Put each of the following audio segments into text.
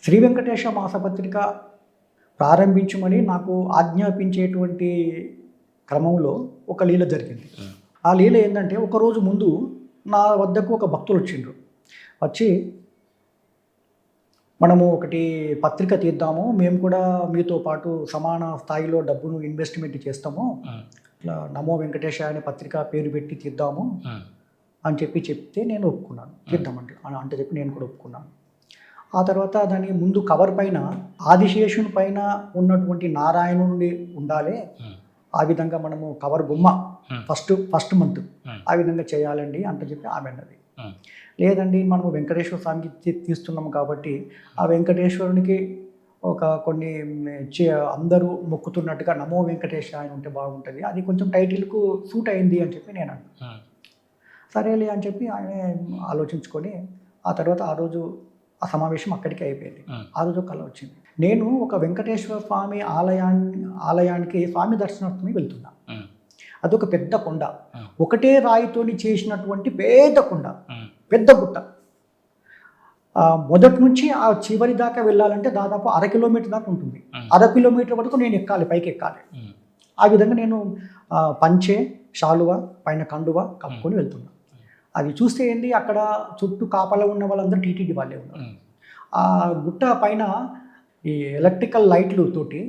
శ్రీ వెంకటేశ మాసపత్రిక ప్రారంభించమని నాకు ఆజ్ఞాపించేటువంటి క్రమంలో ఒక లీల జరిగింది. ఆ లీల ఏంటంటే, ఒకరోజు ముందు నా వద్దకు ఒక భక్తులు వచ్చిండ్రు. వచ్చి, మనము ఒకటి పత్రిక తీద్దాము, మేము కూడా మీతో పాటు సమాన స్థాయిలో డబ్బును ఇన్వెస్ట్మెంట్ చేస్తాము, ఇట్లా నమో వెంకటేశ అనే పత్రిక పేరు పెట్టి తీద్దాము అని చెప్తే నేను ఒప్పుకున్నాను. తీద్దామంటే అంటే చెప్పి నేను కూడా ఒప్పుకున్నాను. ఆ తర్వాత దాని ముందు కవర్ పైన ఆదిశేషుని పైన ఉన్నటువంటి నారాయణుడి ఉండాలి, ఆ విధంగా మనము కవర్ బొమ్మ ఫస్ట్ మంత్ ఆ విధంగా చేయాలండి అంటే చెప్పి ఆమె అన్నది. లేదండి, మనము వెంకటేశ్వర స్వామికి తీస్తున్నాము కాబట్టి ఆ వెంకటేశ్వరునికి ఒక కొన్ని అందరూ మొక్కుతున్నట్టుగా నమో వెంకటేశ అని ఉంటే బాగుంటుంది, అది కొంచెం టైటిల్కు సూట్ అయింది అని చెప్పి నేను అన్నాను. సరేలే అని చెప్పి ఆయన ఆలోచించుకొని ఆ తర్వాత ఆ రోజు ఆ సమావేశం అక్కడికి అయిపోయింది. ఆ రోజు కళ వచ్చింది. నేను ఒక వెంకటేశ్వర స్వామి ఆలయానికి స్వామి దర్శనార్థమే వెళ్తున్నా. అదొక పెద్ద కొండ, ఒకటే రాయితోని చేసినటువంటి పెద్ద కొండ, పెద్ద గుట్ట. మొదటి నుంచి ఆ చివరి దాకా వెళ్ళాలంటే దాదాపు 1/2 కిలోమీటర్ దాకా ఉంటుంది. 1/2 కిలోమీటర్ వరకు నేను ఎక్కాలి, పైకి ఎక్కాలి. ఆ విధంగా నేను పంచె, శాలువ, పైన కండువ కప్పుకొని వెళ్తున్నా. అది చూస్తే ఏంటి, అక్కడ చుట్టూ కాపలా ఉన్న వాళ్ళందరూ టీటీడీ వాళ్ళే ఉన్నారు. ఆ గుట్ట పైన ఈ ఎలక్ట్రికల్ లైట్లు తోటి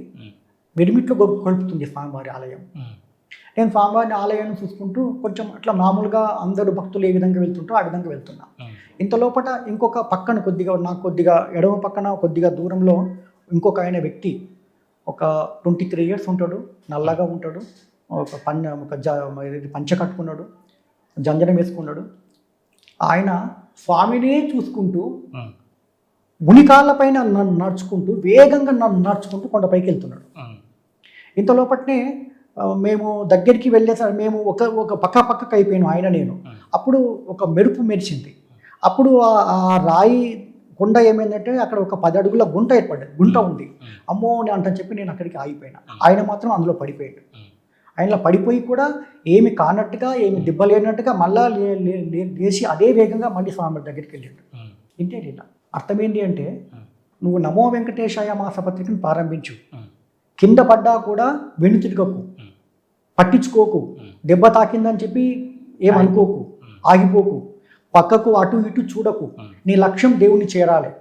మిరుమిట్లు కొలుపుతుంది స్వామివారి ఆలయం. నేను స్వామివారి ఆలయాన్ని చూసుకుంటూ కొంచెం అట్లా మామూలుగా అందరూ భక్తులు ఏ విధంగా వెళ్తుంటారో ఆ విధంగా వెళ్తున్నా. ఇంత లోపల ఇంకొక పక్కన నాకు కొద్దిగా ఎడమ పక్కన కొద్దిగా దూరంలో ఇంకొక ఆయన వ్యక్తి, ఒక 23 years ఉంటాడు, నల్లగా ఉంటాడు, ఒక పంచ కట్టుకున్నాడు, జంజనం వేసుకున్నాడు. ఆయన స్వామినే చూసుకుంటూ మునికాళ్ళ పైన నడుచుకుంటూ వేగంగా నడుచుకుంటూ కొండపైకి వెళ్తున్నాడు. ఇంత లోపట్నే మేము దగ్గరికి వెళ్ళేసరికి మేము ఒక పక్కకి అయిపోయాను ఆయన నేను. అప్పుడు ఒక మెరుపు మెరిచింది. అప్పుడు ఆ రాయి కొండ ఏమైందంటే అక్కడ ఒక 10 అడుగుల గుంట ఉంది. అమ్మో అని చెప్పి నేను అక్కడికి ఆగిపోయినా. ఆయన మాత్రం అందులో పడిపోయాడు. ఆయనలో పడిపోయి కూడా ఏమి కానట్టుగా, ఏమి దిబ్బలేనట్టుగా మళ్ళా లేచి అదే వేగంగా మళ్ళీ స్వామి దగ్గరికి వెళ్ళాడు. ఇంతే ఇలా అర్థం ఏంటి అంటే, నువ్వు నమో వెంకటేశాయ మాసపత్రికను ప్రారంభించు, కింద పడ్డా కూడా వెనుతిరగకు, పట్టించుకోకు, దెబ్బ తాకిందని చెప్పి ఏమనుకోకు, ఆగిపోకు, పక్కకు అటు ఇటు చూడకు, నీ లక్ష్యం దేవుణ్ణి చేరాలి.